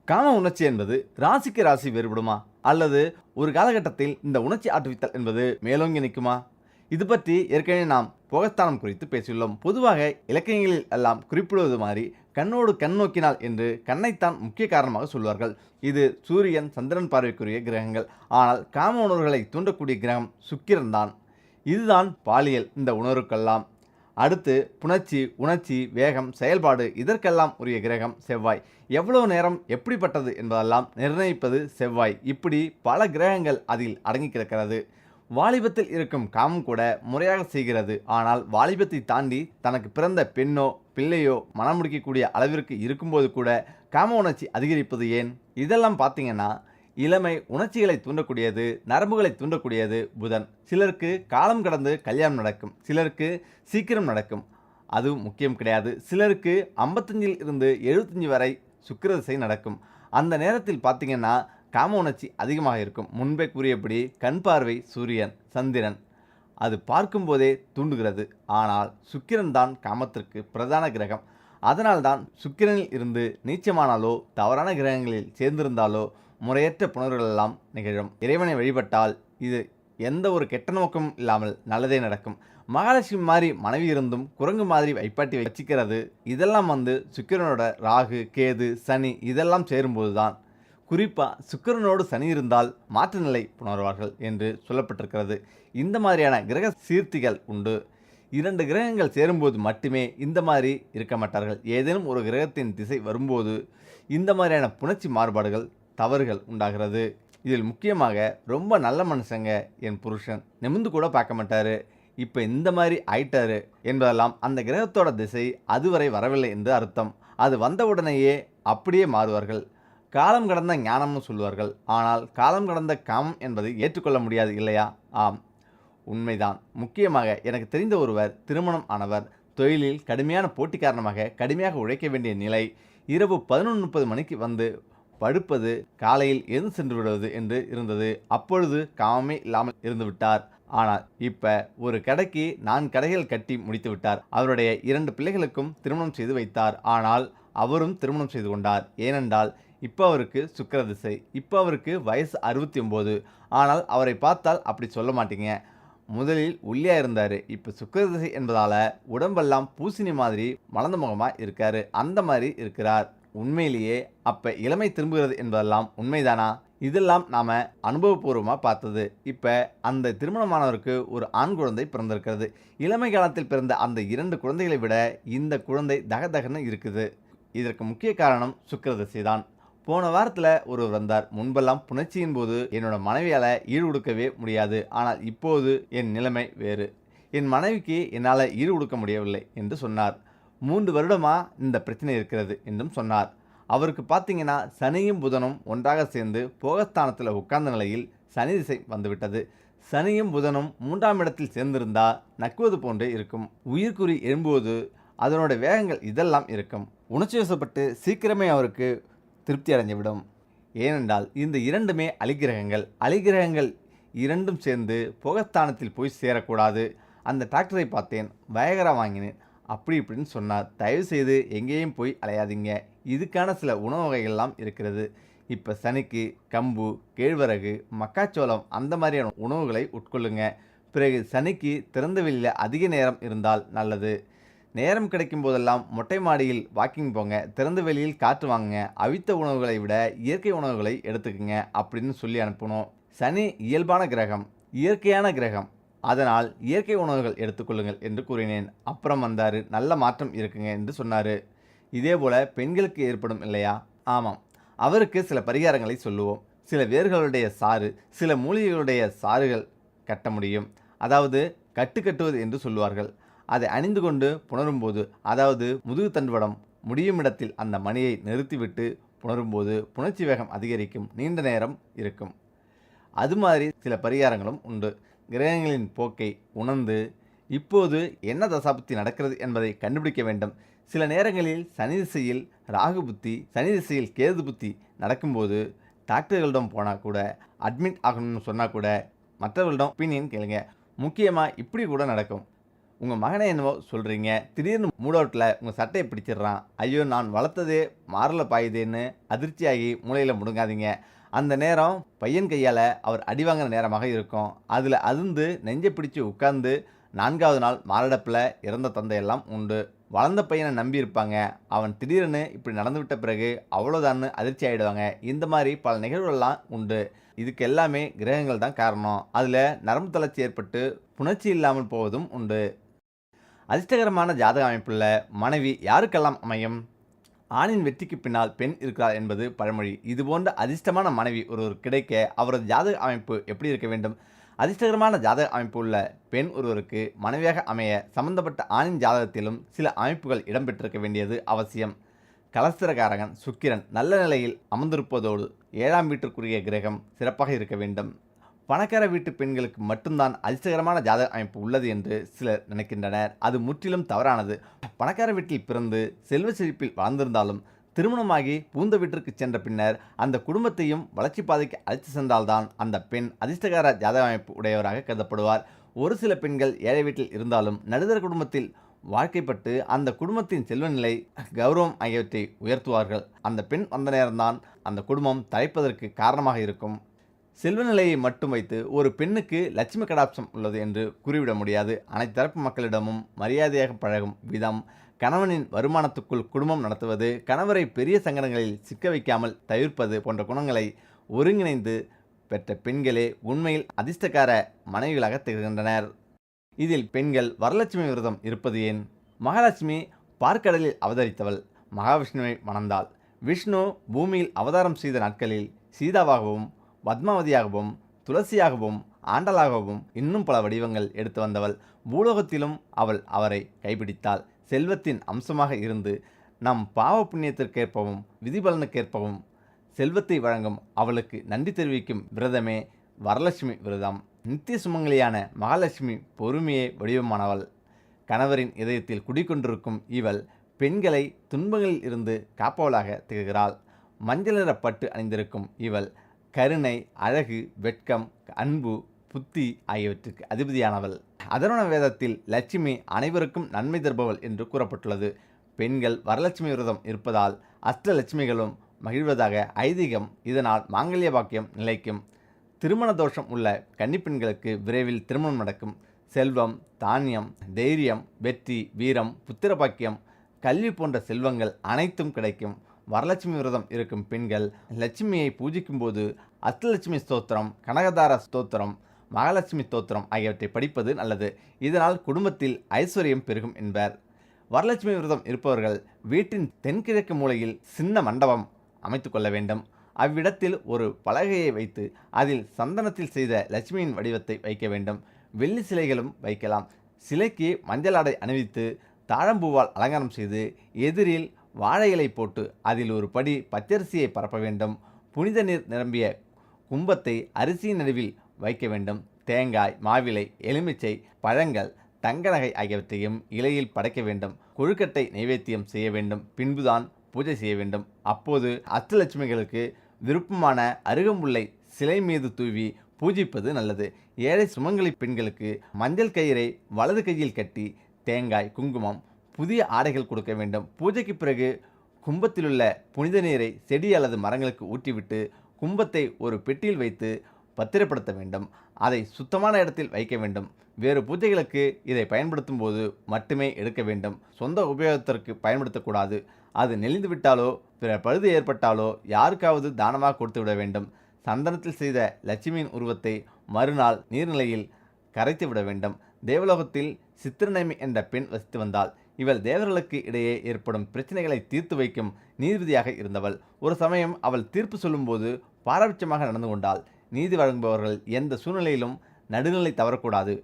காம உணர்ச்சி என்பது ராசிக்கு ராசி வேறுபடுமா, அல்லது ஒரு காலகட்டத்தில் இந்த உணர்ச்சி ஆற்றுவித்தல் என்பது மேலோங்கி நிற்குமா? இது பற்றி ஏற்கனவே நாம் போகஸ்தானம் குறித்து பேசியுள்ளோம். பொதுவாக இலக்கியங்களில் எல்லாம் குறிப்பிடுவது மாதிரி கண்ணோடு கண் நோக்கினால் என்று கண்ணைத்தான் முக்கிய காரணமாக சொல்வார்கள். இது சூரியன், சந்திரன் பார்வைக்குரிய கிரகங்கள். ஆனால் காம உணர்வுகளை தூண்டக்கூடிய கிரகம் சுக்கிரன் தான். இதுதான் பாலியல் இந்த உணர்வுக்கெல்லாம். அடுத்து புணர்ச்சி, உணர்ச்சி, வேகம், செயல்பாடு இதற்கெல்லாம் உரிய கிரகம் செவ்வாய். எவ்வளவு நேரம் எப்படிப்பட்டது என்பதெல்லாம் நிர்ணயிப்பது செவ்வாய். இப்படி பல கிரகங்கள் அதில் அடங்கி கிடக்கிறது. வாலிபத்தில் இருக்கும் காமம் கூட முறையாக செய்கிறது. ஆனால் வாலிபத்தை தாண்டி தனக்கு பிறந்த பெண்ணோ பிள்ளையோ மனம் முடிக்கக்கூடிய அளவிற்கு இருக்கும்போது கூட காம உணர்ச்சி அதிகரிப்பது ஏன்? இதெல்லாம் பார்த்தீங்கன்னா இளமை உணர்ச்சிகளை தூண்டக்கூடியது, நரம்புகளை தூண்டக்கூடியது புதன். சிலருக்கு காலம் கடந்து கல்யாணம் நடக்கும், சிலருக்கு சீக்கிரம் நடக்கும். அதுவும் முக்கியம் கிடையாது. சிலருக்கு 55 இருந்து 75 வரை சுக்கிர திசை நடக்கும். அந்த நேரத்தில் பார்த்தீங்கன்னா காம உணர்ச்சி அதிகமாக இருக்கும். முன்பே கூறியபடி கண் பார்வை சூரியன், சந்திரன் அது பார்க்கும்போதே தூண்டுகிறது. ஆனால் சுக்கிரன் தான் காமத்திற்கு பிரதான கிரகம். அதனால்தான் சுக்கிரனில் இருந்து நீச்சமானாலோ தவறான கிரகங்களில் சேர்ந்திருந்தாலோ முறையற்ற புணர்வுகளெல்லாம் நிகழும். இறைவனை வழிபட்டால் இது எந்த ஒரு கெட்ட நோக்கமும் இல்லாமல் நல்லதே நடக்கும். மகாலட்சுமி மாதிரி மனைவி இருந்தும் குரங்கு மாதிரி வைப்பாட்டி வச்சிக்கிறது இதெல்லாம் சுக்கிரனோட ராகு, கேது, சனி இதெல்லாம் சேரும்போது தான். குறிப்பாக சுக்கிரனோடு சனி இருந்தால் மாற்று நிலை புணர்வார்கள் என்று சொல்லப்பட்டிருக்கிறது. இந்த மாதிரியான கிரக சீர்த்திகள் உண்டு. 2 கிரகங்கள் சேரும்போது மட்டுமே இந்த மாதிரி இருக்க மாட்டார்கள். ஏதேனும் ஒரு கிரகத்தின் திசை வரும்போது இந்த மாதிரியான புணர்ச்சி மாறுபாடுகள், தவறுகள் உண்டாகிறது. இதில் முக்கியமாக ரொம்ப நல்ல மனுஷங்க என் புருஷன் நிமிர்ந்து கூட பார்க்க மாட்டார், இப்போ இந்த மாதிரி ஆயிட்டாரு என்பதெல்லாம் அந்த கிரகத்தோட திசை அதுவரை வரவில்லை என்று அர்த்தம். அது வந்தவுடனேயே அப்படியே மாறுவார்கள். காலம் கடந்த ஞானம்னு சொல்லுவார்கள். ஆனால் காலம் கடந்த காமம் என்பதை ஏற்றுக்கொள்ள முடியாது இல்லையா? ஆம், உண்மைதான். முக்கியமாக எனக்கு தெரிந்த ஒருவர் திருமணம் ஆனவர். தொழிலில் கடுமையான போட்டி காரணமாக கடுமையாக உழைக்க வேண்டிய நிலை. இரவு 11:30 மணிக்கு வந்து படுப்பது, காலையில் எழுந்து சென்று விடுவது என்று இருந்தது. அப்பொழுது காமமே இல்லாமல் இருந்து விட்டார். ஆனால் இப்போ ஒரு கடைக்கு 4 கடைகள் கட்டி முடித்து விட்டார். அவருடைய 2 பிள்ளைகளுக்கும் திருமணம் செய்து வைத்தார். ஆனால் அவரும் திருமணம் செய்து கொண்டார். ஏனென்றால் இப்போ அவருக்கு சுக்கிர திசை. இப்போ அவருக்கு வயசு 69. ஆனால் அவரை பார்த்தால் அப்படி சொல்ல மாட்டீங்க. முதலில் ஒல்லியாக இருந்தார். இப்போ சுக்கிர திசை என்பதால் உடம்பெல்லாம் பூசணி மாதிரி மலர்ந்த முகமாக இருக்கார். அந்த மாதிரி இருக்கிறார். உண்மையிலேயே அப்போ இளமை திரும்புகிறது என்பதெல்லாம் உண்மைதானா? இதெல்லாம் நாம் அனுபவபூர்வமாக பார்த்தது. இப்போ அந்த திருமணமானவருக்கு ஒரு ஆண் குழந்தை பிறந்திருக்கிறது. இளமை காலத்தில் பிறந்த அந்த 2 குழந்தைகளை விட இந்த குழந்தை தகதகன்னு இருக்குது. இதற்கு முக்கிய காரணம் சுக்கிர திசை தான். போன வாரத்தில் ஒருவர் வந்தார். முன்பெல்லாம் புணர்ச்சியின் போது என்னோட மனைவியால் ஈடு கொடுக்கவே முடியாது. ஆனால் இப்போது என் நிலைமை வேறு. என் மனைவிக்கு என்னால் ஈடு கொடுக்க முடியவில்லை என்று சொன்னார். 3 வருடமாக இந்த பிரச்சனை இருக்கிறது என்றும் சொன்னார். அவருக்கு பார்த்தீங்கன்னா சனியும் புதனும் ஒன்றாக சேர்ந்து போகஸ்தானத்தில் உட்கார்ந்த நிலையில் சனி திசை வந்துவிட்டது. சனியும் புதனும் 3ஆம் இடத்தில் சேர்ந்திருந்தால் நக்குவது போன்றே இருக்கும். உயிர்குறி எழும்போது அதனோட வேகங்கள் இதெல்லாம் இருக்கும். உணர்ச்சி வசப்பட்டு சீக்கிரமே அவருக்கு திருப்தி அடைஞ்சுவிடும். ஏனென்றால் இந்த 2மே அலிகிரகங்கள். அலிகிரகங்கள் 2ம் சேர்ந்து போகஸ்தானத்தில் போய் சேரக்கூடாது. அந்த டாக்டரை பார்த்தேன், வயகரா வாங்கினேன், அப்படி இப்படின்னு சொன்னார். தயவுசெய்து எங்கேயும் போய் அலையாதீங்க. இதுக்கான சில உணவு வகைகள்லாம் இருக்கிறது. இப்போ சனிக்கு கம்பு, கேழ்வரகு, மக்காச்சோளம் அந்த மாதிரியான உணவுகளை உட்கொள்ளுங்க. பிறகு சனிக்கு திறந்த வெளியில் அதிக நேரம் இருந்தால் நல்லது. நேரம் கிடைக்கும் போதெல்லாம் மொட்டை மாடியில் வாக்கிங் போங்க, திறந்த வெளியில் காற்று வாங்குங்க, அவித்த உணவுகளை விட இயற்கை உணவுகளை எடுத்துக்குங்க அப்படின்னு சொல்லி அனுப்பணும். சனி இயல்பான கிரகம், இயற்கையான கிரகம். அதனால் இயற்கை உணவுகள் எடுத்துக்கொள்ளுங்கள் என்று கூறினேன். அப்புறம் வந்தார், நல்ல மாற்றம் இருக்குங்க என்று சொன்னார். இதே போல் பெண்களுக்கு ஏற்படும் இல்லையா? ஆமாம், அவருக்கு சில பரிகாரங்களை சொல்லுவோம். சில வேர்களுடைய சாறு, சில மூலிகைகளுடைய சாறுகள் கட்ட முடியும். அதாவது கட்டுவது என்று சொல்லுவார்கள். அதை அணிந்து கொண்டு புணரும்போது, அதாவது முதுகு தண்டுவடம் முடியும் இடத்தில் அந்த மணியை நிறுத்திவிட்டு புணரும்போது புணர்ச்சி வேகம் அதிகரிக்கும், நீண்ட நேரம் இருக்கும். அது மாதிரி சில பரிகாரங்களும் உண்டு. கிரகங்களின் போக்கை உணர்ந்து இப்போது என்ன தசாபுத்தி நடக்கிறது என்பதை கண்டுபிடிக்க வேண்டும். சில நேரங்களில் சனி திசையில் ராகு புத்தி, சனி திசையில் கேது புத்தி நடக்கும்போது டாக்டர்களிடம் போனால் கூட, அட்மிட் ஆகணும்னு சொன்னால் கூட மற்றவர்களிடம் ஒப்பீனியன் கேளுங்க. முக்கியமாக இப்படி கூட நடக்கும். உங்கள் மகனை என்னவோ சொல்கிறீங்க, திடீர்னு மூடவுட்டில் உங்கள் சட்டையை பிடிச்சிடுறான். ஐயோ, நான் வளர்த்ததே மாரில் பாயுதேன்னு அதிர்ச்சியாகி மூளையில் முடுங்காதீங்க. அந்த நேரம் பையன் கையால் அவர் அடி வாங்கின நேரமாக இருக்கும். அதில் அதிர்ந்து நெஞ்சை பிடிச்சி உட்கார்ந்து 4ஆவது நாள் மாரடைப்பில் இறந்த தந்தையெல்லாம் உண்டு. வளர்ந்த பையனை நம்பி இருப்பாங்க. அவன் திடீர்னு இப்படி நடந்துவிட்ட பிறகு அவ்வளோதான்னு அதிர்ச்சி ஆகிடுவாங்க. இந்த மாதிரி பல நிகழ்வுகள்லாம் உண்டு. இதுக்கு எல்லாமே கிரகங்கள் தான் காரணம். அதில் நரம்பு தளர்ச்சி ஏற்பட்டு புணர்ச்சி இல்லாமல் போவதும் உண்டு. அதிர்ஷ்டகரமான ஜாதக அமைப்புள்ள மனைவி யாருக்கெல்லாம் அமையும்? ஆணின் வெற்றிக்கு பின்னால் பெண் இருக்கிறார் என்பது பழமொழி. இதுபோன்ற அதிர்ஷ்டமான மனைவி ஒருவர் கிடைக்க அவரது ஜாதக அமைப்பு எப்படி இருக்க வேண்டும்? அதிர்ஷ்டகரமான ஜாதக அமைப்பு உள்ள பெண் ஒருவருக்கு மனைவியாக அமைய சம்பந்தப்பட்ட ஆணின் ஜாதகத்திலும் சில அமைப்புகள் இடம்பெற்றிருக்க வேண்டியது அவசியம். கலஸ்திரகாரகன் சுக்கிரன் நல்ல நிலையில் அமர்ந்திருப்பதோடு 7ஆம் வீட்டிற்குரிய கிரகம் சிறப்பாக இருக்க வேண்டும். பணக்கார வீட்டு பெண்களுக்கு மட்டும்தான் அதிர்ஷ்டகரமான ஜாதக அமைப்பு உள்ளது என்று சிலர் நினைக்கின்றனர். அது முற்றிலும் தவறானது. பணக்கார வீட்டில் பிறந்து செல்வ செழிப்பில் வாழ்ந்திருந்தாலும் திருமணமாகி பூந்த வீட்டிற்கு சென்ற பின்னர் அந்த குடும்பத்தையும் வளர்ச்சி பாதைக்கு அழைத்து சென்றால்தான் அந்த பெண் அதிர்ஷ்டகார ஜாதக அமைப்பு உடையவராக கருதப்படுவார். ஒரு சில பெண்கள் ஏழை வீட்டில் இருந்தாலும் நடுத்தர குடும்பத்தில் வாழ்க்கைப்பட்டு அந்த குடும்பத்தின் செல்வ நிலை, கௌரவம் ஆகியவற்றை உயர்த்துவார்கள். அந்த பெண் வந்த நேரம்தான் அந்த குடும்பம் தழைப்பதற்கு காரணமாக இருக்கும். செல்வ நிலையை மட்டும் வைத்து ஒரு பெண்ணுக்கு லட்சுமி கடாட்சம் உள்ளது என்று கூறிவிட முடியாது. அனைத்து தரப்பு மக்களிடமும் மரியாதையாக பழகும் விதம், கணவனின் வருமானத்துக்குள் குடும்பம் நடத்துவது, கணவரை பெரிய சங்கடங்களில் சிக்க வைக்காமல் தவிர்ப்பது போன்ற குணங்களை ஒருங்கிணைந்து பெற்ற பெண்களே உண்மையில் அதிர்ஷ்டக்கார மனைவிகளாக திகழ்கின்றனர். இதில் பெண்கள் வரலட்சுமி விரதம் இருப்பது ஏன்? மகாலட்சுமி பார்க்கடலில் அவதரித்தவள். மகாவிஷ்ணுவை மணந்தாள். விஷ்ணு பூமியில் அவதாரம் செய்த நாட்களில் சீதாவாகவும், பத்மாவதியாகவும், துளசியாகவும், ஆண்டலாகவும் இன்னும் பல வடிவங்கள் எடுத்து வந்தவள். பூலோகத்திலும் அவள் அவரை கைப்பிடித்தாள். செல்வத்தின் அம்சமாக இருந்து நம் பாவ புண்ணியத்திற்கேற்பவும் விதிபலனுக்கேற்பவும் செல்வத்தை வழங்கும் அவளுக்கு நன்றி தெரிவிக்கும் விரதமே வரலட்சுமி விரதம். நித்திய சுமங்கலியான மகாலட்சுமி பொறுமையே வடிவமானவள். கணவரின் இதயத்தில் குடிக்கொண்டிருக்கும் இவள் பெண்களை துன்பங்களில் இருந்து காப்பவளாக திகழ்கிறாள். மஞ்சள் நிற பட்டு அணிந்திருக்கும் இவள் கருணை, அழகு, வெட்கம், அன்பு, புத்தி ஆகியவற்றுக்கு அதிபதியானவள். அதர்வண வேதத்தில் லட்சுமி அனைவருக்கும் நன்மை தருபவள் என்று கூறப்பட்டுள்ளது. பெண்கள் வரலட்சுமி விரதம் இருப்பதால் அஷ்டலட்சுமிகளும் மகிழ்வதாக ஐதீகம். இதனால் மாங்கல்ய பாக்கியம் நிலைக்கும். திருமண தோஷம் உள்ள கன்னிப்பெண்களுக்கு விரைவில் திருமணம் நடக்கும். செல்வம், தானியம், தைரியம், வெற்றி, வீரம், புத்திர பாக்கியம், கல்வி போன்ற செல்வங்கள் அனைத்தும் கிடைக்கும். வரலட்சுமி விரதம் இருக்கும் பெண்கள் லட்சுமியை பூஜிக்கும் போது அஷ்டலட்சுமி ஸ்தோத்திரம், கனகதார ஸ்தோத்திரம், மகாலட்சுமி ஸ்தோத்திரம் ஆகியவற்றை படிப்பது நல்லது. இதனால் குடும்பத்தில் ஐஸ்வர்யம் பெருகும் என்பர். வரலட்சுமி விரதம் இருப்பவர்கள் வீட்டின் தென்கிழக்கு மூலையில் சின்ன மண்டபம் அமைத்து கொள்ள வேண்டும். அவ்விடத்தில் ஒரு பலகையை வைத்து அதில் சந்தனத்தில் செய்த லட்சுமியின் வடிவத்தை வைக்க வேண்டும். வெள்ளி சிலைகளும் வைக்கலாம். சிலைக்கு மஞ்சள் ஆடை அணிவித்து தாழம்பூவால் அலங்காரம் செய்து எதிரில் வாழை இலை போட்டு அதில் ஒரு படி பச்சரிசியை பரப்ப வேண்டும். புனித நீர் நிரம்பிய கும்பத்தை அரிசியின் நடுவில் வைக்க வேண்டும். தேங்காய், மாவிலை, எலுமிச்சை, பழங்கள், தங்க நகை ஆகியவற்றையும் இலையில் படைக்க வேண்டும். கொழுக்கட்டை நைவேத்தியம் செய்ய வேண்டும். பின்புதான் பூஜை செய்ய வேண்டும். அப்போது அஷ்டலட்சுமிகளுக்கு விருப்பமான அருகம்புல்லை சிலை மீது தூவி பூஜிப்பது நல்லது. ஏழை சுமங்கலி பெண்களுக்கு மஞ்சள் கயிறை வலது கையில் கட்டி தேங்காய், குங்குமம், புதிய ஆடைகள் கொடுக்க வேண்டும். பூஜைக்கு பிறகு கும்பத்திலுள்ள புனித நீரை செடி அல்லது மரங்களுக்கு ஊற்றிவிட்டு கும்பத்தை ஒரு பெட்டியில் வைத்து பத்திரப்படுத்த வேண்டும். அதை சுத்தமான இடத்தில் வைக்க வேண்டும். வேறு பூஜைகளுக்கு இதை பயன்படுத்தும் போது மட்டுமே எடுக்க வேண்டும். சொந்த உபயோகத்திற்கு பயன்படுத்தக்கூடாது. அது நெளிந்து விட்டாலோ பிற பழுது ஏற்பட்டாலோ யாருக்காவது தானமாக கொடுத்து விட வேண்டும். சந்தனத்தில் செய்த லட்சுமியின் உருவத்தை மறுநாள் நீர்நிலையில் கரைத்து விட வேண்டும். தேவலோகத்தில் சித்திரநேமி என்ற பெண் வசித்து வந்தாள். இவள் தேவர்களுக்கு இடையே ஏற்படும் பிரச்சனைகளை தீர்த்து வைக்கும் நீதிபதியாக இருந்தவள். ஒரு சமயம் அவள் தீர்ப்பு சொல்லும்போது பாரபட்சமாக நடந்து கொண்டாள். நீதி வழங்குபவர்கள் எந்த சூழ்நிலையிலும் நடுநிலை தவறக்கூடாது.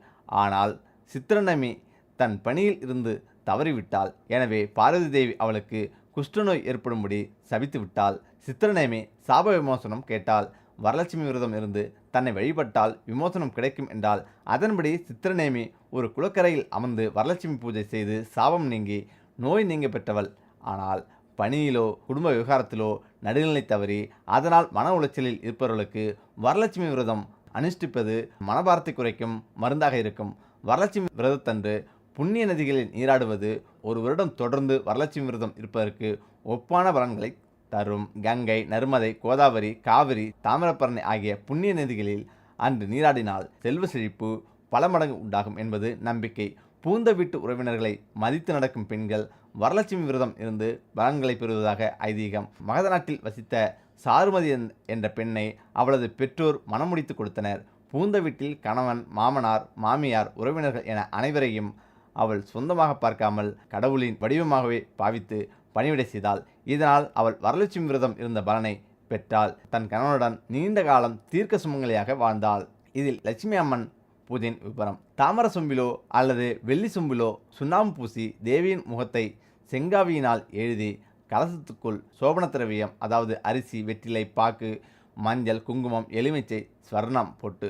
ஆனால் சித்திரநேமி தன் பணியில் இருந்து தவறிவிட்டாள். எனவே பார்வதி தேவி அவளுக்கு குஷ்டநோய் ஏற்படும்படி சபித்து விட்டாள். சித்திரநேமி சாப விமோசனம் கேட்டாள். வரலட்சுமி விரதம் இருந்து தன்னை வழிபட்டால் விமோசனம் கிடைக்கும் என்றால் அதன்படி சித்திரநேமி ஒரு குளக்கரையில் அமர்ந்து வரலட்சுமி பூஜை செய்து சாபம் நீங்கி நோய் நீங்க பெற்றவள். ஆனால் பணியிலோ குடும்ப விவகாரத்திலோ நடுநிலை தவறி அதனால் மன உளைச்சலில் இருப்பவர்களுக்கு வரலட்சுமி விரதம் அனுஷ்டிப்பது மனபாரத்தை குறைக்கும் மருந்தாக இருக்கும். வரலட்சுமி விரதத்தன்று புண்ணிய நதிகளில் நீராடுவது ஒரு வருடம் தொடர்ந்து வரலட்சுமி விரதம் இருப்பதற்கு ஒப்பான பலன்களை தரும். கங்கை, நர்மதை, கோதாவரி, காவிரி, தாமிரபரணி ஆகிய புண்ணிய நதிகளில் அன்று நீராடினால் செல்வ செழிப்பு பல மடங்கு உண்டாகும் என்பது நம்பிக்கை. பூந்த வீட்டு உறவினர்களை மதித்து நடக்கும் பெண்கள் வரலட்சுமி விரதம் இருந்து பலன்களை பெறுவதாக ஐதீகம். மகத நாட்டில் வசித்த சாருமதி என்ற பெண்ணை அவளது பெற்றோர் மணமுடித்து கொடுத்தனர். பூந்த வீட்டில் கணவன், மாமனார், மாமியார், உறவினர்கள் என அனைவரையும் அவள் சொந்தமாக பார்க்காமல் கடவுளின் வடிவமாகவே பாவித்து பணிவிடை செய்தாள். இதனால் அவள் வரலட்சுமி விரதம் இருந்த பலனை பெற்றாள். தன் கணவனுடன் நீண்ட காலம் தீர்க்க சுமங்கலியாக வாழ்ந்தாள். இதில் லட்சுமி அம்மன் பூஜையின் விபரம். தாமர சொம்பிலோ அல்லது வெள்ளி சொம்பிலோ சுண்ணாம்பு பூசி தேவியின் முகத்தை செங்காவியினால் எழுதி கலசத்துக்குள் சோபன திரவியம், அதாவது அரிசி, வெற்றிலை, பாக்கு, மஞ்சள், குங்குமம், எலுமிச்சை, ஸ்வர்ணம் போட்டு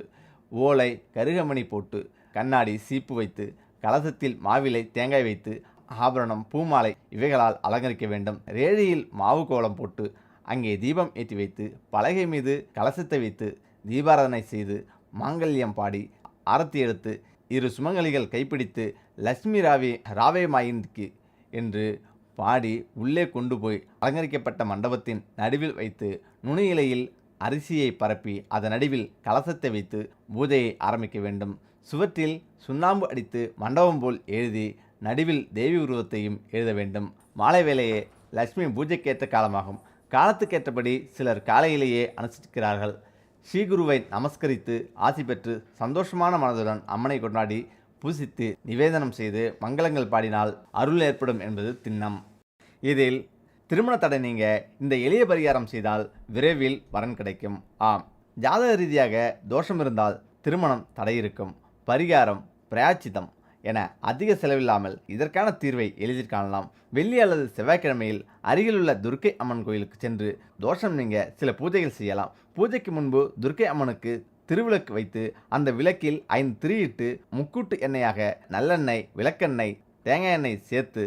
ஓலை கருகமணி போட்டு கண்ணாடி சீப்பு வைத்து கலசத்தில் மாவிலை தேங்காய் வைத்து ஆபரணம் பூமாலை இவைகளால் அலங்கரிக்க வேண்டும். ரேழியில் மாவு கோலம் போட்டு அங்கே தீபம் ஏற்றி வைத்து பலகை மீது கலசத்தை வைத்து தீபாராதனை செய்து மாங்கல்யம் பாடி ஆரத்தி எடுத்து இரு சுமங்கலிகள் கைப்பிடித்து லட்சுமி ராவே மாயின்க்கு என்று பாடி உள்ளே கொண்டு போய் அலங்கரிக்கப்பட்ட மண்டபத்தின் நடுவில் வைத்து நுனி இலையில் அரிசியை பரப்பி அதன் நடுவில் கலசத்தை வைத்து பூஜையை ஆரம்பிக்க வேண்டும். சுவற்றில் சுண்ணாம்பு அடித்து மண்டபம் போல் எழுதி நடுவில் தேவி உருவத்தையும் எழுத வேண்டும். மாலை வேளையே லட்சுமி பூஜைக்கேற்ற காலமாகும். காலத்துக்கேற்றபடி சிலர் காலையிலேயே அனுஷ்டிக்கிறார்கள். ஸ்ரீகுருவை நமஸ்கரித்து ஆசி பெற்று சந்தோஷமான மனதுடன் அம்மனை கொண்டாடி பூசித்து நிவேதனம் செய்து மங்களங்கள் பாடினால் அருள் ஏற்படும் என்பது திண்ணம். இதில் திருமண தடை நீங்க இந்த எளிய பரிகாரம் செய்தால் விரைவில் வரன் கிடைக்கும். ஆம், ஜாதக ரீதியாக தோஷம் இருந்தால் திருமணம் தடை இருக்கும். பரிகாரம் பிராயச்சித்தம் என அதிக செலவில்லாமல் இதற்கான தீர்வை எளிதில் காணலாம். வெள்ளி அல்லது செவ்வாய்க்கிழமையில் அருகிலுள்ள துர்க்கை அம்மன் கோயிலுக்கு சென்று தோஷம் நீங்க சில பூஜைகள் செய்யலாம். பூஜைக்கு முன்பு துர்க்கை அம்மனுக்கு திருவிளக்கு வைத்து அந்த விளக்கில் 5 திரியிட்டு முக்கூட்டு எண்ணெயாக நல்லெண்ணெய் விளக்கெண்ணெய் தேங்காய் எண்ணெய் சேர்த்து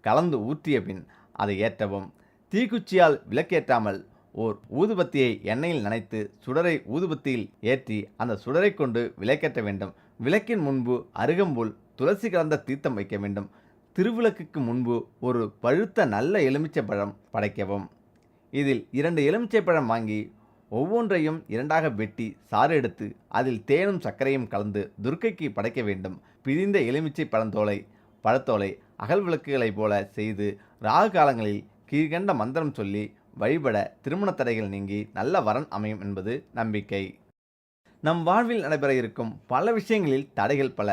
கலந்து ஊற்றிய பின் அதை ஏற்றவும். தீக்குச்சியால் விளக்கேற்றாமல் ஓர் ஊதுபத்தியை எண்ணெயில் நனைத்து சுடரை ஊதுபத்தியில் ஏற்றி அந்த சுடரை கொண்டு விளக்கேற்ற வேண்டும். விளக்கின் முன்பு அருகம்புல் துளசி கலந்த தீர்த்தம் வைக்க வேண்டும். திருவிளக்குக்கு முன்பு ஒரு பழுத்த நல்ல எலுமிச்சைப்பழம் படைக்கவும். இதில் 2 எலுமிச்சைப்பழம் வாங்கி ஒவ்வொன்றையும் 2ஆக வெட்டி சாறு எடுத்து அதில் தேனும் சர்க்கரையும் கலந்து துர்க்கைக்கு படைக்க வேண்டும். பிரிந்த எலுமிச்சை பழத்தோலை அகல் விளக்குகளைப் போல செய்து ராகு காலங்களில் கீழ்கண்ட மந்திரம் சொல்லி வழிபட திருமண தடைகள் நீங்கி நல்ல வரன் அமையும் என்பது நம்பிக்கை. நம் வாழ்வில் நடைபெற இருக்கும் பல விஷயங்களில் தடைகள் பல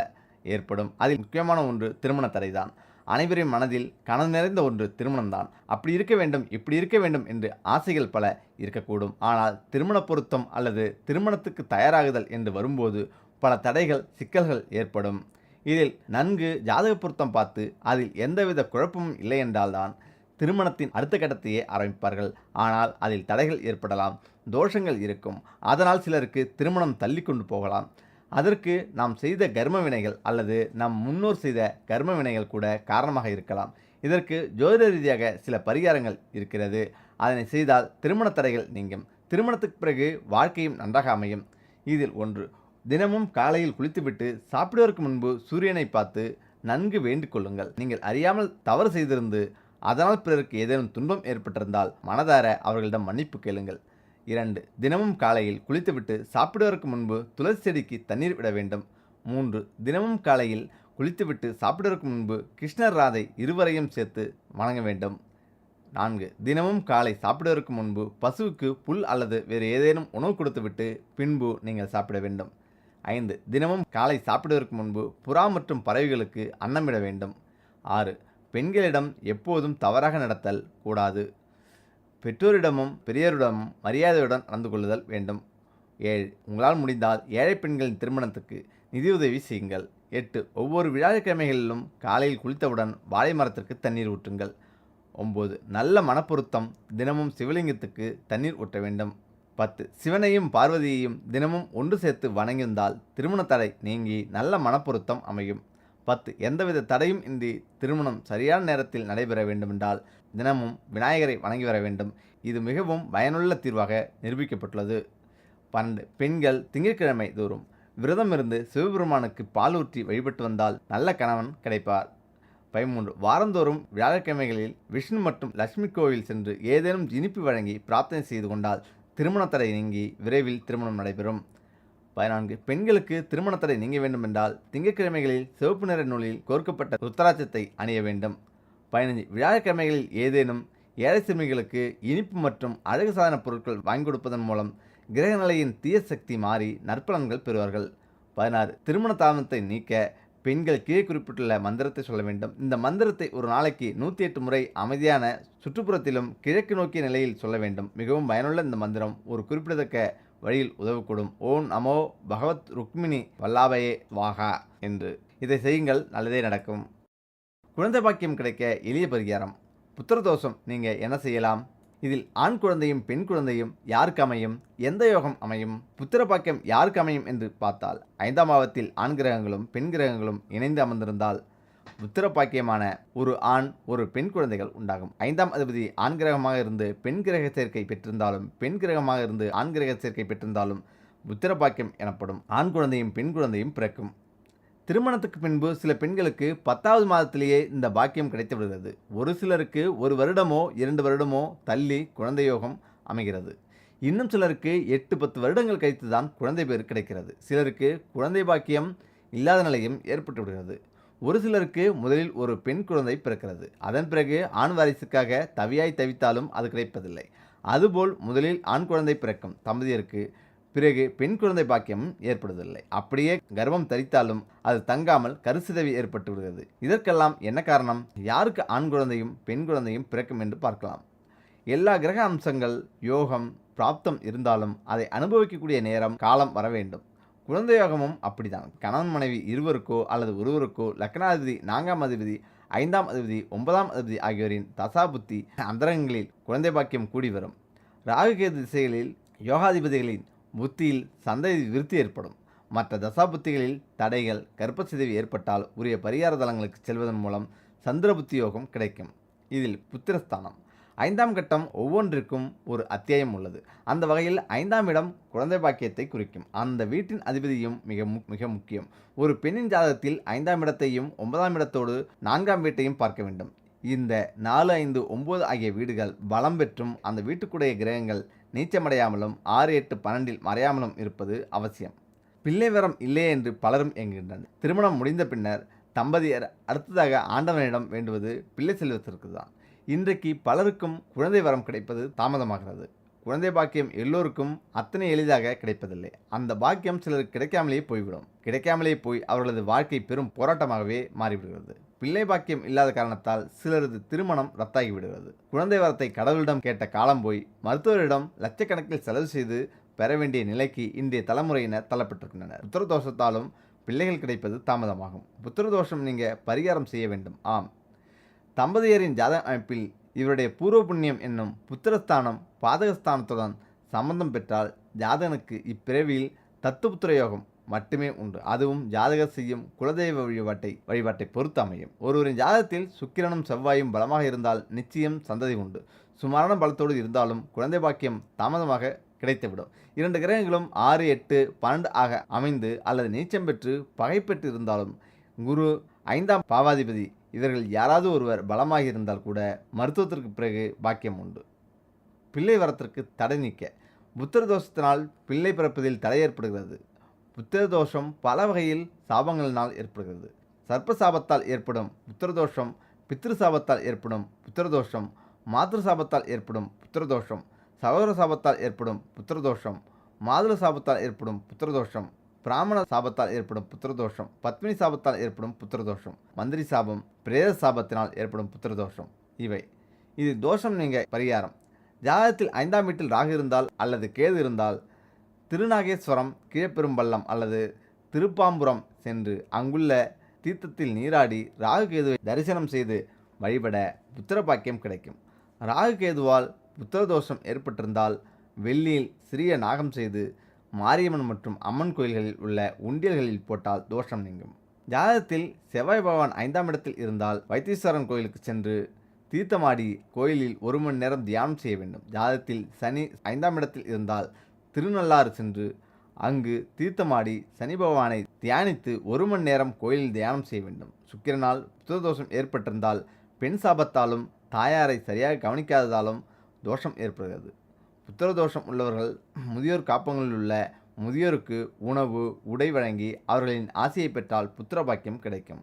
ஏற்படும். அதில் முக்கியமான ஒன்று திருமண தடைதான். அனைவரின் மனதில் கனவு நிறைந்த ஒன்று திருமணம்தான். அப்படி இருக்க வேண்டும் இப்படி இருக்க வேண்டும் என்று ஆசைகள் பல இருக்கக்கூடும். ஆனால் திருமண பொருத்தம் அல்லது திருமணத்துக்கு தயாராகுதல் என்று வரும்போது பல தடைகள் சிக்கல்கள் ஏற்படும். இதில் நன்கு ஜாதக பொருத்தம் பார்த்து அதில் எந்தவித குழப்பமும் இல்லை என்றால்தான் திருமணத்தின் அடுத்த கட்டத்தையே ஆரம்பிப்பார்கள். ஆனால் அதில் தடைகள் ஏற்படலாம், தோஷங்கள் இருக்கும். அதனால் சிலருக்கு திருமணம் தள்ளி கொண்டு போகலாம். அதற்கு நாம் செய்த கர்ம வினைகள் அல்லது நம் முன்னோர் செய்த கர்ம வினைகள் கூட காரணமாக இருக்கலாம். இதற்கு ஜோதிட ரீதியாக சில பரிகாரங்கள் இருக்கிறது. அதனை செய்தால் திருமண தடைகள் நீங்கும். திருமணத்துக்கு பிறகு வாழ்க்கையும் நன்றாக அமையும். இதில் ஒன்று, தினமும் காலையில் குளித்துவிட்டு சாப்பிடுவதற்கு முன்பு சூரியனை பார்த்து நன்கு வேண்டிக் கொள்ளுங்கள். நீங்கள் அறியாமல் தவறு செய்திருந்து அதனால் பிறருக்கு ஏதேனும் துன்பம் ஏற்பட்டிருந்தால் மனதார அவர்களிடம் மன்னிப்பு கேளுங்கள். 2, தினமும் காலையில் குளித்துவிட்டு சாப்பிடுவதற்கு முன்பு துளசி செடிக்கு தண்ணீர் விட வேண்டும். 3, தினமும் காலையில் குளித்துவிட்டு சாப்பிடுவதற்கு முன்பு கிருஷ்ணர் ராதை இருவரையும் சேர்த்து வணங்க வேண்டும். 4, தினமும் காலை சாப்பிடுவதற்கு முன்பு பசுவுக்கு புல் அல்லது வேறு ஏதேனும் உணவு கொடுத்துவிட்டு பின்பு நீங்கள் சாப்பிட வேண்டும். 5, தினமும் காலை சாப்பிடுவதற்கு முன்பு புறா மற்றும் பறவைகளுக்கு அன்னமிட வேண்டும். 6, பெண்களிடம் எப்போதும் தவறாக நடத்தல் கூடாது. பெற்றோரிடமும் பெரியோரிடமும் மரியாதையுடன் நடந்து கொள்ளுதல் வேண்டும். 7, உங்களால் முடிந்தால் ஏழை பெண்களின் திருமணத்துக்கு நிதியுதவி செய்யுங்கள். 8, ஒவ்வொரு வியாழக்கிழமைகளிலும் காலையில் குளித்தவுடன் வாழை மரத்திற்கு தண்ணீர் ஊற்றுங்கள். 9, நல்ல மனப்பொருத்தம் தினமும் சிவலிங்கத்துக்கு தண்ணீர் ஊற்ற வேண்டும். 10, சிவனையும் பார்வதியையும் தினமும் ஒன்று சேர்த்து வணங்கியிருந்தால் திருமண தடை நீங்கி நல்ல மனப்பொருத்தம் அமையும். 10, எந்தவித தடையும் இன்றி திருமணம் சரியான நேரத்தில் நடைபெற வேண்டுமென்றால் தினமும் விநாயகரை வணங்கி வர வேண்டும். இது மிகவும் பயனுள்ள தீர்வாக நிரூபிக்கப்பட்டுள்ளது. 12, பெண்கள் திங்கட்கிழமை தோறும் விரதம் இருந்து சிவபெருமானுக்கு பால் ஊற்றி வழிபட்டு வந்தால் நல்ல கணவன் கிடைப்பார். 13, வாரந்தோறும் வியாழக்கிழமைகளில் விஷ்ணு மற்றும் லட்சுமி கோவில் சென்று ஏதேனும் இனிப்பு வழங்கி பிரார்த்தனை செய்து கொண்டால் திருமண தடை நீங்கி விரைவில் திருமணம் நடைபெறும். 14, பெண்களுக்கு திருமண தடை நீங்க வேண்டுமென்றால் திங்கட்கிழமைகளில் சிவப்பு நிற நூலில் கோர்க்கப்பட்ட ருத்ராட்சத்தை அணிய வேண்டும். 15, வியாழக்கிழமைகளில் ஏதேனும் ஏழை சிறுமிகளுக்கு இனிப்பு மற்றும் அழகு சாதன பொருட்கள் வாங்கி கொடுப்பதன் மூலம் கிரகநிலையின் தீய சக்தி மாறி நற்பலன்கள் பெறுவார்கள். 16, திருமண தாமதத்தை நீக்க பெண்கள் கீழே குறிப்பிட்டுள்ள மந்திரத்தை சொல்ல வேண்டும். இந்த மந்திரத்தை ஒரு நாளைக்கு 108 முறை அமைதியான சுற்றுப்புறத்திலும் கிழக்கு நோக்கிய நிலையில் சொல்ல வேண்டும். மிகவும் பயனுள்ள இந்த மந்திரம் ஒரு குறிப்பிடத்தக்க வழியில் உதவக்கூடும். ஓம் நமோ பகவத் ருக்மிணி வல்லாபயே வாகா என்று இதை செய்யுங்கள், நல்லதே நடக்கும். குழந்தை பாக்கியம் கிடைக்க எளிய பரிகாரம். புத்திரதோஷம் நீங்கள் என்ன செய்யலாம்? இதில் ஆண் குழந்தையும் பெண் குழந்தையும் யாருக்கு அமையும், எந்த யோகம் அமையும், புத்திர பாக்கியம் யாருக்கு அமையும் என்று பார்த்தால் 5ஆம் பாவத்தில் ஆண் கிரகங்களும் பெண் கிரகங்களும் இணைந்து அமர்ந்திருந்தால் புத்திர பாக்கியமான ஒரு ஆண் ஒரு பெண் குழந்தைகள் உண்டாகும். 5ஆம் அதிபதி ஆண் கிரகமாக இருந்து பெண் கிரக சேர்க்கை பெற்றிருந்தாலும் பெண் கிரகமாக இருந்து ஆண் கிரக சேர்க்கை பெற்றிருந்தாலும் புத்திர பாக்கியம் எனப்படும். ஆண் குழந்தையும் பெண் குழந்தையும் பிறக்கும். திருமணத்துக்கு பின்பு சில பெண்களுக்கு 10வது மாதத்திலேயே இந்த பாக்கியம் கிடைத்து விடுகிறது. ஒரு சிலருக்கு 1 வருடமோ 2 வருடமோ தள்ளி குழந்தை யோகம் அமைகிறது. இன்னும் சிலருக்கு 8-10 வருடங்கள் கழித்து தான் குழந்தை பேர் கிடைக்கிறது. சிலருக்கு குழந்தை பாக்கியம் இல்லாத நிலையும் ஏற்பட்டு விடுகிறது. ஒரு சிலருக்கு முதலில் ஒரு பெண் குழந்தை பிறக்கிறது. அதன் பிறகு ஆண் வாரிசுக்காக தவியாய் தவித்தாலும் அது கிடைப்பதில்லை. அதுபோல் முதலில் ஆண் குழந்தை பிறக்கும் தம்பதியருக்கு பிறகு பெண் குழந்தை பாக்கியம் ஏற்படுவதில்லை. அப்படியே கர்ப்பம் தரித்தாலும் அது தங்காமல் கருச்சிதைவு ஏற்பட்டு விடுகிறது. இதற்கெல்லாம் என்ன காரணம்? யாருக்கு ஆண் குழந்தையும் பெண் குழந்தையும் பிறக்கும் என்று பார்க்கலாம். எல்லா கிரக அம்சங்கள் யோகம் பிராப்தம் இருந்தாலும் அதை அனுபவிக்கக்கூடிய நேரம் காலம் வர வேண்டும். குழந்தை யோகமும் அப்படிதான். கணவன் மனைவி இருவருக்கோ அல்லது ஒருவருக்கோ லக்னாதிபதி 4ஆம் அதிபதி 5ஆம் அதிபதி 9ஆம் அதிபதி ஆகியோரின் தசாபுத்தி அந்தரங்களில் குழந்தை பாக்கியம் கூடி வரும். ராகுகேது திசைகளில் யோகாதிபதிகளின் புத்தியில் சந்ததி விருத்தி ஏற்படும். மற்ற தசாபுத்திகளில் தடைகள் கர்ப்பசிதைவு ஏற்பட்டால் உரிய பரிகார தலங்களுக்கு செல்வதன் மூலம் சந்திர புத்தி யோகம் கிடைக்கும். இதில் புத்திரஸ்தானம் 5ஆம் கட்டம் ஒவ்வொன்றிற்கும் ஒரு அத்தியாயம் உள்ளது. அந்த வகையில் 5ஆம் இடம் குழந்தை பாக்கியத்தை குறிக்கும். அந்த வீட்டின் அதிபதியும் மிக முக்கியம். ஒரு பெண்ணின் ஜாதகத்தில் 5ஆம் இடத்தையும் 9ஆம் இடத்தோடு 4ஆம் வீட்டையும் பார்க்க வேண்டும். இந்த 4, 5, 9 ஆகிய வீடுகள் பலம் பெற்றும் அந்த வீட்டுக்குடைய கிரகங்கள் நீச்சமடையாமலும் 6, 8, 12 மறையாமலும் இருப்பது அவசியம். பிள்ளை வரம் இல்லையே என்று பலரும் என்கின்றனர். திருமணம் முடிந்த பின்னர் தம்பதியர் அடுத்ததாக ஆண்டவனிடம் வேண்டுவது பிள்ளை செல்வத்திற்கு தான். இன்றைக்கு பலருக்கும் குழந்தை வரம் கிடைப்பது தாமதமாகிறது. குழந்தை பாக்கியம் எல்லோருக்கும் அத்தனை எளிதாக கிடைப்பதில்லை. அந்த பாக்கியம் சிலருக்கு கிடைக்காமலேயே போய்விடும். கிடைக்காமலே போய் அவர்களது வாழ்க்கை பெரும் போராட்டமாகவே மாறிவிடுகிறது. பிள்ளை பாக்கியம் இல்லாத காரணத்தால் சிலரது திருமணம் ரத்தாகி விடுகிறது. குழந்தை வரத்தை கடவுளிடம் கேட்ட காலம் போய் மருத்துவரிடம் லட்சக்கணக்கில் செலவு செய்து பெற வேண்டிய நிலைக்கு இன்றைய தலைமுறையினர் தள்ளப்பட்டிருக்கின்றனர். புத்திரதோஷத்தாலும் பிள்ளைகள் கிடைப்பது தாமதமாகும். புத்திரதோஷம் நீங்கள் பரிகாரம் செய்ய வேண்டும். ஆம், தம்பதியரின் ஜாதக அமைப்பில் இவருடைய பூர்வ புண்ணியம் என்னும் புத்திரஸ்தானம் பாதகஸ்தானத்துடன் சம்பந்தம் பெற்றால் ஜாதகனுக்கு இப்பிறவியில் தத்துபுத்திர யோகம் மட்டுமே உண்டு. அதுவும் ஜாதகர் செய்யும் குலதெய்வ வழிபாட்டை பொறுத்து அமையும். ஒருவரின் ஜாதகத்தில் சுக்கிரனும் செவ்வாயும் பலமாக இருந்தால் நிச்சயம் சந்ததி உண்டு. சுமாரான பலத்தோடு இருந்தாலும் குழந்தை பாக்கியம் தாமதமாக கிடைத்துவிடும். 2 கிரகங்களும் 6, 8, 12 ஆக அமைந்து அல்லது நீச்சம் பெற்று பகை பெற்று இருந்தாலும் குரு 5ஆம் பாவாதிபதி இவர்கள் யாராவது ஒருவர் பலமாக இருந்தால் கூட மருத்துவத்திற்கு பிறகு பாக்கியம் உண்டு. பிள்ளை வரத்திற்கு தடை நீக்க புத்திர தோஷத்தினால் பிள்ளை பிறப்பதில் தடை ஏற்படுகிறது. புத்திர தோஷம் பல வகையில் சாபங்களினால் ஏற்படுகிறது. சர்ப்ப சாபத்தால் ஏற்படும் புத்திரதோஷம், பித்ரு சாபத்தால் ஏற்படும் புத்திரதோஷம், மாத்ரு சாபத்தால் ஏற்படும் புத்திரதோஷம், சகோதர சாபத்தால் ஏற்படும் புத்திரதோஷம், மாதுள சாபத்தால் ஏற்படும் புத்திரதோஷம், பிராமண சாபத்தால் ஏற்படும் புத்திரதோஷம், பத்மினி சாபத்தால் ஏற்படும் புத்திரதோஷம், மந்திரி சாபம், பிரேத சாபத்தினால் ஏற்படும் புத்திரதோஷம் இவை. இது தோஷம் நீங்கள் பரிகாரம். ஜாதகத்தில் 5ஆம் வீட்டில் ராகு இருந்தால் அல்லது கேது இருந்தால் திருநாகேஸ்வரம், கீழப்பெரும்பள்ளம் அல்லது திருப்பாம்புரம் சென்று அங்குள்ள தீர்த்தத்தில் நீராடி ராகு கேதுவை தரிசனம் செய்து வழிபட புத்திர பாக்கியம் கிடைக்கும். ராகு கேதுவால் புத்திரதோஷம் ஏற்பட்டிருந்தால் வெள்ளியில் சிறிய நாகம் செய்து மாரியம்மன் மற்றும் அம்மன் கோயில்களில் உள்ள உண்டியல்களில் போட்டால் தோஷம் நீங்கும். ஜாதகத்தில் செவ்வாய் பகவான் 5ஆம் இடத்தில் இருந்தால் வைத்தீஸ்வரன் கோயிலுக்கு சென்று தீர்த்தமாடி கோயிலில் 1 மணி நேரம் தியானம் செய்ய வேண்டும். ஜாதகத்தில் சனி 5ஆம் இடத்தில் இருந்தால் திருநள்ளாறு சென்று அங்கு தீர்த்தமாடி சனி பகவானை தியானித்து 1 மணி நேரம் கோயிலில் தியானம் செய்ய வேண்டும். சுக்கிரனால் புத்திரதோஷம் ஏற்பட்டிருந்தால் பெண் சாபத்தாலும் தாயாரை சரியாக கவனிக்காததாலும் தோஷம் ஏற்படுகிறது. புத்திரதோஷம் உள்ளவர்கள் முதியோர் காப்பகங்களில் உள்ள முதியோருக்கு உணவு, உடை வழங்கி அவர்களின் ஆசையை பெற்றால் புத்திர பாக்கியம் கிடைக்கும்.